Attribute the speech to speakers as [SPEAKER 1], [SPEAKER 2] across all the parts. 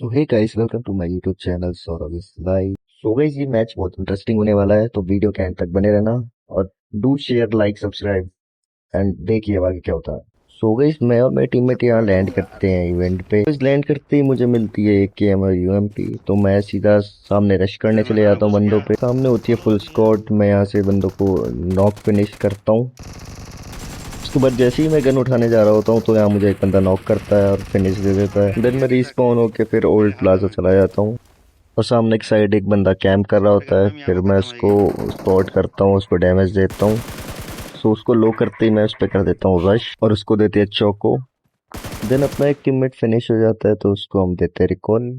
[SPEAKER 1] So hey guys, welcome to my YouTube channel Saurabh is live. So guys, ये match बहुत interesting होने वाला है, तो वीडियो के एंड तक बने रहना और do share, like, subscribe and देखिए आगे क्या होता है। सो गाइस, मैं और मेरे टीममेट यहाँ लैंड करते हैं इवेंट पे। इस लैंड करते ही मुझे मिलती है एक केएम और यूएमपी, तो मैं सीधा सामने रश करने चले जाता हूँ बंदों पे। सामने होती है फुल स्क्वाड, मैं यहाँ से बंदों को नॉक फिनिश करता हूँ। उसके बाद जैसे ही मैं गन उठाने जा रहा होता हूँ तो यहाँ मुझे एक बंदा नॉक करता है और फिनिश दे देता है। देन मैं रिस्पॉन होके फिर ओल्ड प्लाजा चला जाता हूँ और सामने की साइड एक बंदा कैंप कर रहा होता है। फिर मैं उसको स्पॉट करता हूँ, उसको डैमेज देता हूँ। सो उसको लो करते ही मैं उस पर कर देता हूँ रश और उसको देते हैं चौको। देन अपना एक टीममेट फिनिश हो जाता है तो उसको हम देते हैं रिकॉल।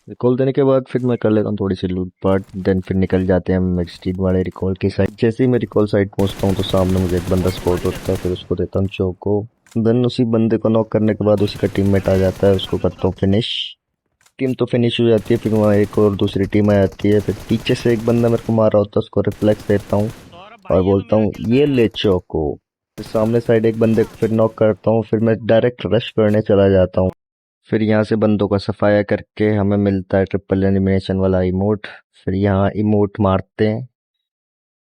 [SPEAKER 1] रिकॉल देने के बाद फिर मैं कर लेता हूँ थोड़ी सी लूट पार्ट। देन फिर निकल जाते हैं मैक्सटीन वाले रिकॉल की साइड। जैसे ही मैं रिकॉल साइड पहुंचता हूँ तो सामने मुझे एक बंदा स्पॉट होता है, फिर उसको देता हूँ चौको। देन उसी बंदे को नॉक करने के बाद उसी का टीममेट आ जाता है, उसको करता हूँ फिनिश। टीम तो फिनिश हो जाती है, फिर वहाँ एक और दूसरी टीम आ जाती है। फिर पीछे से एक बंदा मेरे को मार रहा होता है, उसको रिफ्लेक्स देता हूँ और बोलता हूँ ये ले चौको। फिर सामने साइड एक बंदे को फिर नॉक करता हूँ, फिर मैं डायरेक्ट रश करने चला जाता हूँ। फिर यहाँ से बंदों का सफाया करके हमें मिलता है ट्रिपल एलिमिनेशन वाला इमोट। फिर यहाँ इमोट मारते हैं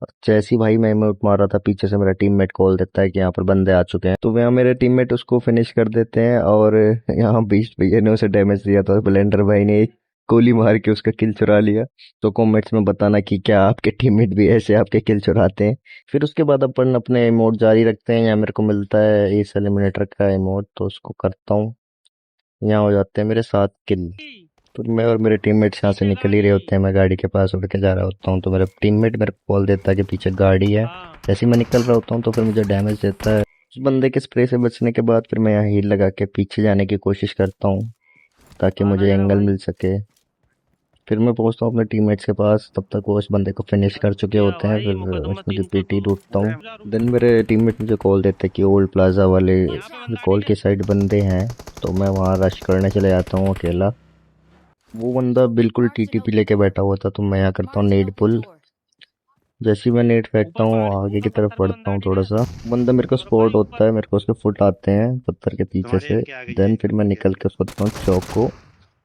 [SPEAKER 1] और जैसे ही भाई मैं इमोट मार रहा था, पीछे से मेरा टीममेट कॉल देता है कि यहाँ पर बंदे आ चुके हैं। तो यहाँ मेरे टीममेट उसको फिनिश कर देते हैं और यहाँ बीस्ट भैया ने उसे डैमेज दिया था, ब्लेंडर भाई ने एक गोली मार के उसका किल चुरा लिया। तो कमेंट्स में बताना कि क्या आपके टीममेट भी ऐसे आपके किल चुराते हैं। फिर उसके बाद अपन अपने इमोट जारी रखते हैं। यहाँ मेरे को मिलता है एस एलिमिनेटर का इमोट, तो उसको करता हूँ। यहाँ हो जाते हैं मेरे 7 किल। तो मैं और मेरे टीममेट्स यहाँ से निकल ही रहे होते हैं, मैं गाड़ी के पास उड़ के जा रहा होता हूँ तो मेरा टीममेट मेरे को कॉल देता है कि पीछे गाड़ी है। जैसे ही मैं निकल रहा होता हूँ तो फिर मुझे डैमेज देता है। उस बंदे के स्प्रे से बचने के बाद फिर मैं यहाँ हील लगा के पीछे जाने की कोशिश करता हूँ ताकि मुझे एंगल मिल सके। फिर मैं पहुंचता हूँ अपने टीममेट्स के पास, तब तक वो उस बंदे को फिनिश कर चुके होते हैं। फिर उसमें की पीटी लूटता हूँ। देन मेरे टीममेट मुझे कॉल देते हैं कि ओल्ड प्लाजा वाले कॉल के साइड बंदे हैं, तो मैं वहाँ रश करने चले जाता हूँ अकेला। वो बंदा बिल्कुल टीटीपी लेके बैठा हुआ था, तो मैं यहाँ करता हूँ नेड पुल। जैसे ही मैं नेट फेंकता हूँ आगे की तरफ बढ़ता हूँ थोड़ा सा, बंदा मेरे को स्पॉट होता है, मेरे को उसके फुट आते हैं पत्थर के पीछे से। देन फिर मैं निकल के उसको देता हूँ चौको।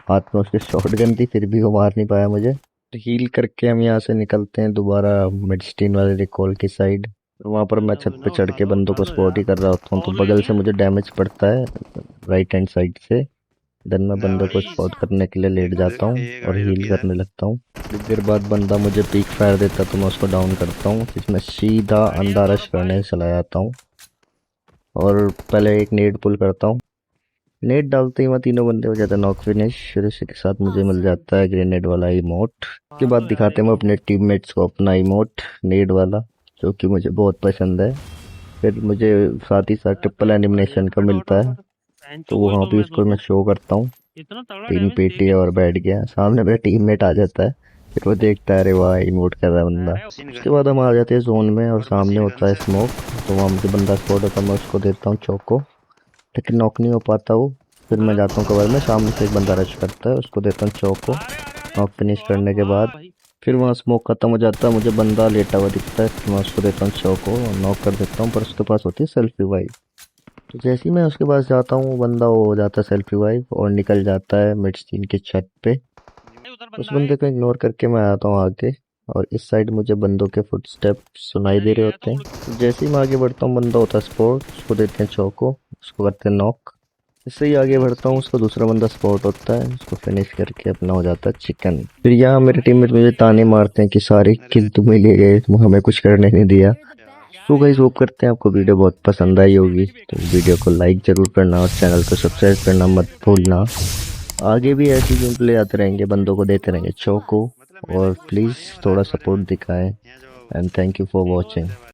[SPEAKER 1] हाथ में उसके शॉटगन थी, फिर भी वो मार नहीं पाया मुझे। तो हील करके हम यहाँ से निकलते हैं दोबारा मिडस्टीन वाले रिकॉल की साइड। वहाँ पर मैं छत पे चढ़ के बंदों को स्पॉट ही कर रहा होता हूँ, तो बगल से मुझे डैमेज पड़ता है राइट हैंड साइड से। देन मैं बंदे को स्पॉट करने के लिए लेट जाता हूँ और हील करने लगता हूँ। कुछ देर बाद बंदा मुझे पीक फायर देता है तो मैं उसको डाउन करता हूँ। फिर मैं सीधा अंडा रश करने चला जाता हूँ और पहले एक नेड पुल करता हूँ। नेट डालते ही वहाँ तीनों बंदे हो जाते हैं नॉक फिनिश। फिर उसी के साथ मुझे मिल जाता है ग्रेनेड वाला इमोट। उसके बाद दिखाते हैं मैं अपने टीममेट्स को अपना इमोट नेड वाला, जो कि मुझे बहुत पसंद है। फिर मुझे साथ ही साथ ट्रिपल एनिमिनेशन का मिलता है, तो वहाँ भी उसको मैं शो करता हूँ। 3 पेटी और बैठ गया, सामने मेरा टीममेट आ जाता है। फिर वो देखता है, अरे वाह इमोट कर रहा है बंदा। उसके बाद हम आ जाते हैं जोन में और सामने होता है स्मोक, तो वहाँ मुझे बंदा स्पॉट होता है, मैं उसको देता हूँ चौको, लेकिन नॉक नहीं हो पाता वो। फिर मैं जाता हूँ कवर में, सामने से एक बंदा रश करता है, उसको देता हूँ चौको। नॉक फिनिश करने के बाद फिर वहाँ स्मोक खत्म हो जाता है, मुझे बंदा लेटा हुआ दिखता है, फिर मैं उसको देता हूँ चौको और नॉक कर देता हूँ। पर उसके पास होती है सेल्फ रिवाइव, तो जैसे ही मैं उसके पास जाता हूँ वो बंदा वो हो जाता है सेल्फ रिवाइव और निकल जाता है मिडस्टीन की छत पे। उस बंदे को इग्नोर करके मैं आता हूँ आगे और इस साइड मुझे बंदों के फुटस्टेप सुनाई दे रहे होते हैं। तो जैसे ही मैं आगे बढ़ता हूँ बंदा होता है स्पॉट, उसको देते हैं चौको, उसको करते हैं नॉक। इससे ही आगे बढ़ता हूँ, उसको दूसरा बंदा स्पॉट होता है, उसको फिनिश करके अपना हो जाता है चिकन। फिर यहाँ मेरे टीममेट मुझे ताने मारते हैं कि सारे किल तुम्हें ले गए, तुम हमें कुछ करने नहीं दिया। तो गाइस होप करते हैं आपको वीडियो बहुत पसंद आई होगी, तो वीडियो को लाइक जरूर करना और चैनल को सब्सक्राइब करना मत भूलना। आगे भी ऐसी गेम प्ले आते रहेंगे, बंदों को देते रहेंगे चौको, और प्लीज़ थोड़ा सपोर्ट दिखाएं। And thank you for watching.